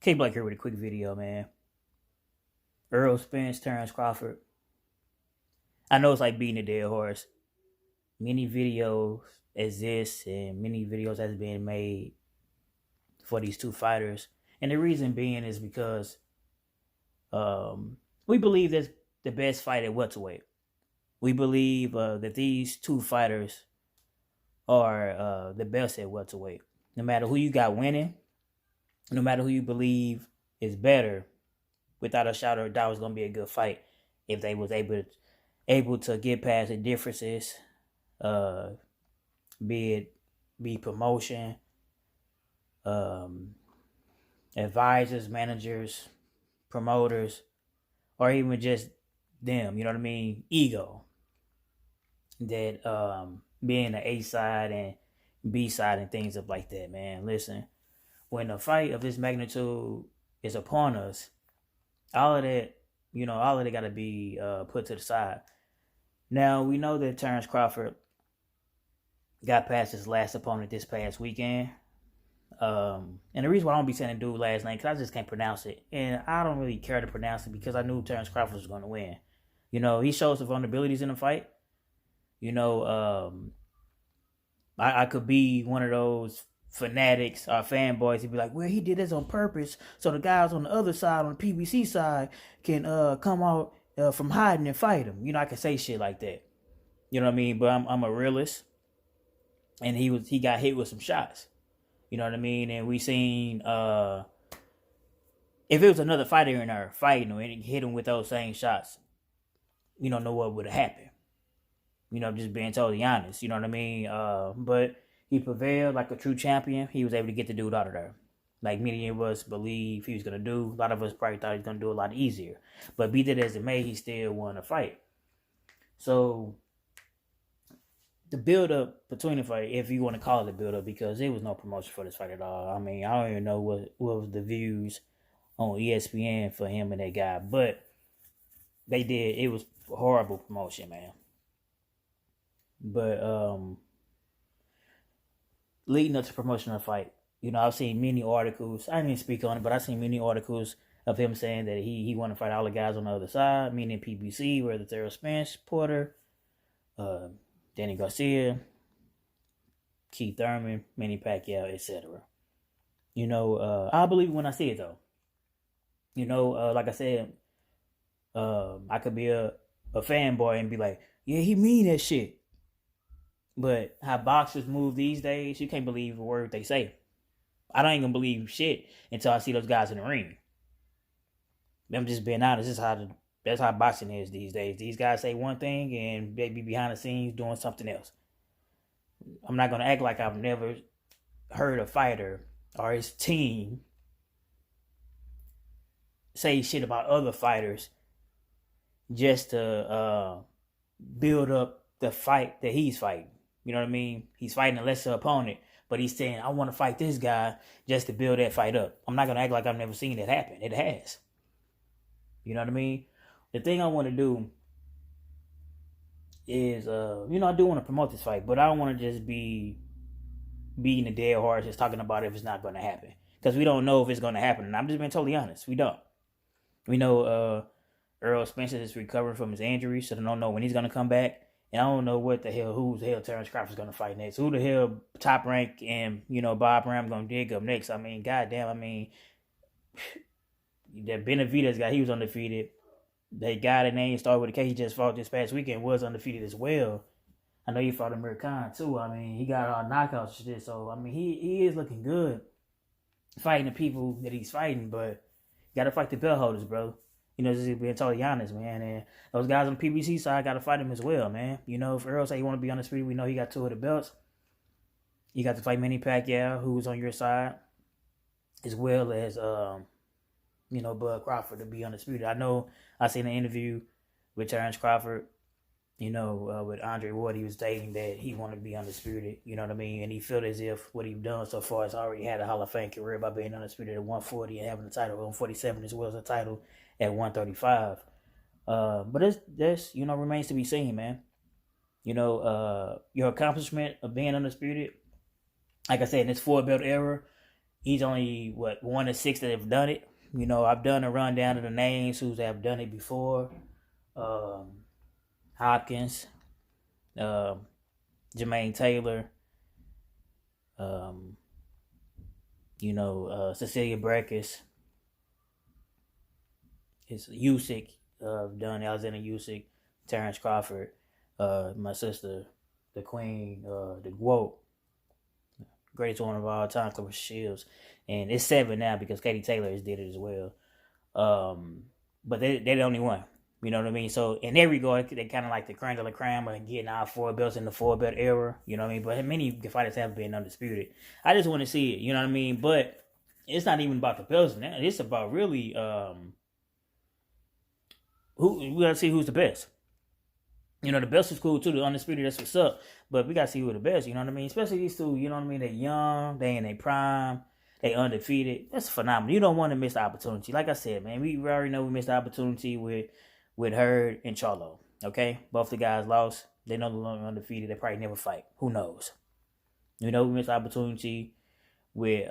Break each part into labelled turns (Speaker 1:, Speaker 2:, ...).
Speaker 1: K-Black here with a quick video, man. Errol, Spence, Terence, Crawford. I know it's like beating a dead horse. Many videos exist and many videos has been made for these two fighters. And the reason being is because we believe that's the best fight at welterweight. We believe that these two fighters are the best at welterweight. No matter who you got winning, no matter who you believe is better, without a shadow of doubt, it's gonna be a good fight if they was able to get past the differences, be promotion, advisors, managers, promoters, or even just them. You know what I mean? Ego. That being the A side and B side and things up like that, man. Listen, when a fight of this magnitude is upon us, all of that got to be put to the side. Now, we know that Terence Crawford got past his last opponent this past weekend. And the reason why I don't be saying the dude last name, because I just can't pronounce it. And I don't really care to pronounce it because I knew Terence Crawford was going to win. You know, he showed some vulnerabilities in the fight. You know, I could be one of those fanatics or fanboys. He'd be like, well, he did this on purpose so the guys on the other side, on the PBC side, can come out from hiding and fight him. You know, I can say shit like that. You know what I mean? But I'm a realist, and he got hit with some shots. You know what I mean? And we seen if it was another fighter in there fighting him and hit him with those same shots, you don't know what would have happened. You know, just being totally honest. You know what I mean? But he prevailed like a true champion. He was able to get the dude out of there. Like many of us believe he was going to do. A lot of us probably thought he was going to do a lot easier. But be that as it may, he still won a fight. So the build-up between the fight, if you want to call it a build-up, because there was no promotion for this fight at all. I mean, I don't even know what was the views on ESPN for him and that guy. But they did. It was horrible promotion, man. But leading up to promotion of the fight, you know, I've seen many articles. I didn't speak on it, but I've seen many articles of him saying that he want to fight all the guys on the other side, meaning PBC, whether it's Errol, Spence, Porter, Danny Garcia, Keith Thurman, Manny Pacquiao, etc. You know, I believe it when I see it, though. You know, like I said, I could be a fanboy and be like, yeah, he mean that shit. But how boxers move these days, you can't believe a word they say. I don't even believe shit until I see those guys in the ring. I'm just being honest. That's how boxing is these days. These guys say one thing and they be behind the scenes doing something else. I'm not going to act like I've never heard a fighter or his team say shit about other fighters just to build up the fight that he's fighting. You know what I mean? He's fighting a lesser opponent, but he's saying, I want to fight this guy just to build that fight up. I'm not going to act like I've never seen it happen. It has. You know what I mean? The thing I want to do is, I do want to promote this fight, but I don't want to just be beating a dead horse, just talking about it if it's not going to happen. Because we don't know if it's going to happen. And I'm just being totally honest. We don't. We know Errol Spence is recovering from his injury, so they don't know when he's going to come back. And I don't know who the hell Terence Crawford's going to fight next. Who the hell Top Rank and, Bob Ram going to dig up next? I mean, goddamn, that Benavidez guy, he was undefeated. That guy that name started with a K, he just fought this past weekend, was undefeated as well. I know he fought Amir Khan too. I mean, he got all knockouts and shit. So, I mean, he is looking good fighting the people that he's fighting, but you got to fight the belt holders, bro. You know, just being totally honest, man. And those guys on the PBC side got to fight him as well, man. You know, if Errol say he want to be undisputed, we know he got 2 of the belts. You got to fight Manny Pacquiao, who's on your side, as well as, Bud Crawford to be undisputed. I know I seen an interview with Terence Crawford, with Andre Ward. He was stating that he wanted to be undisputed, you know what I mean? And he felt as if what he's done so far has already had a Hall of Fame career by being undisputed at 140 and having the title at 147 as well as a title at 135. But this remains to be seen, man. Your accomplishment of being undisputed, like I said, in this 4-belt era, He's only one of six that have done it. You know, I've done a rundown of the names who have done it before. Hopkins, Jermaine Taylor, um, Cecilia Brækhus. It's Usyk, done Alexander Usyk, Terence Crawford, my sister, the Queen, the GWOAT, greatest one of all time, Claressa Shields, and it's 7 now because Katie Taylor has did it as well. But they're the only one. You know what I mean? So in that regard, they kind of like the crème de la crème of getting our 4 belts in the 4 belt era. You know what I mean? But many fighters have been undisputed. I just want to see it. You know what I mean? But it's not even about the belts now. It's about really we gotta see who's the best. You know, the best is cool too. The undisputed, that's what's up. But we gotta see who the best. You know what I mean? Especially these two. You know what I mean? They young. They in their prime. They undefeated. That's phenomenal. You don't want to miss the opportunity. Like I said, man, we already know we missed the opportunity with Hurd and Charlo. Okay, both the guys lost. They no longer undefeated. They probably never fight. Who knows? You know, we missed the opportunity with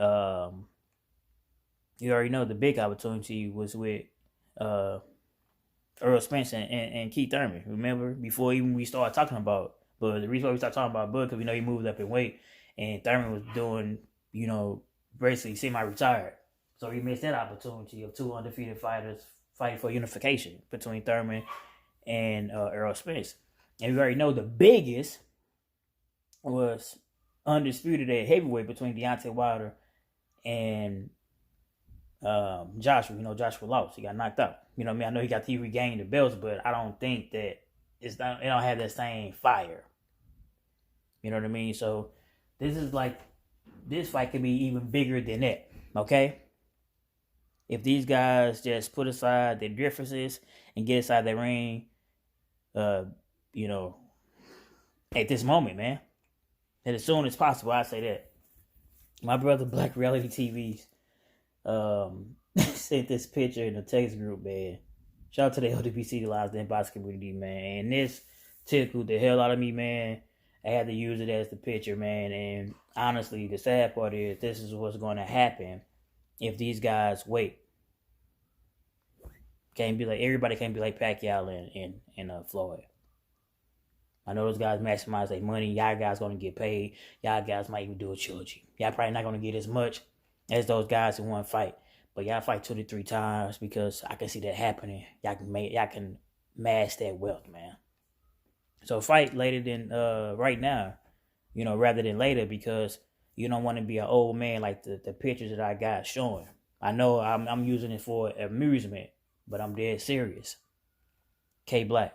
Speaker 1: you already know the big opportunity was with Errol Spence and Keith Thurman. Remember, before even we started talking about, but the reason why we started talking about Bud, because we know he moved up in weight, and Thurman was doing, you know, basically semi-retired. So he missed that opportunity of 2 undefeated fighters fighting for unification between Thurman and Errol Spence. And we already know the biggest was undisputed at heavyweight between Deontay Wilder and Joshua. You know, Joshua lost. He got knocked out. You know what I mean? I know he regained the belts, but I don't think that it don't have that same fire. You know what I mean? So this fight could be even bigger than that. Okay? If these guys just put aside their differences and get inside the ring, you know, at this moment, man, and as soon as possible, I say that. My brother Black Reality TVs sent this picture in the text group, man. Shout out to the LGBTQ lives and box community, man. And this tickled the hell out of me, man. I had to use it as the picture, man. And honestly, the sad part is this is what's going to happen if these guys wait. Everybody can't be like Pacquiao and Floyd. I know those guys maximize their money. Y'all guys gonna get paid. Y'all guys might even do a trilogy. Y'all probably not gonna get as much as those guys in one fight. But y'all fight 2 to 3 times because I can see that happening. Y'all can mass that wealth, man. So fight later than right now, you know, rather than later, because you don't want to be an old man like the pictures that I got showing. I know I'm using it for amusement, but I'm dead serious. K Black.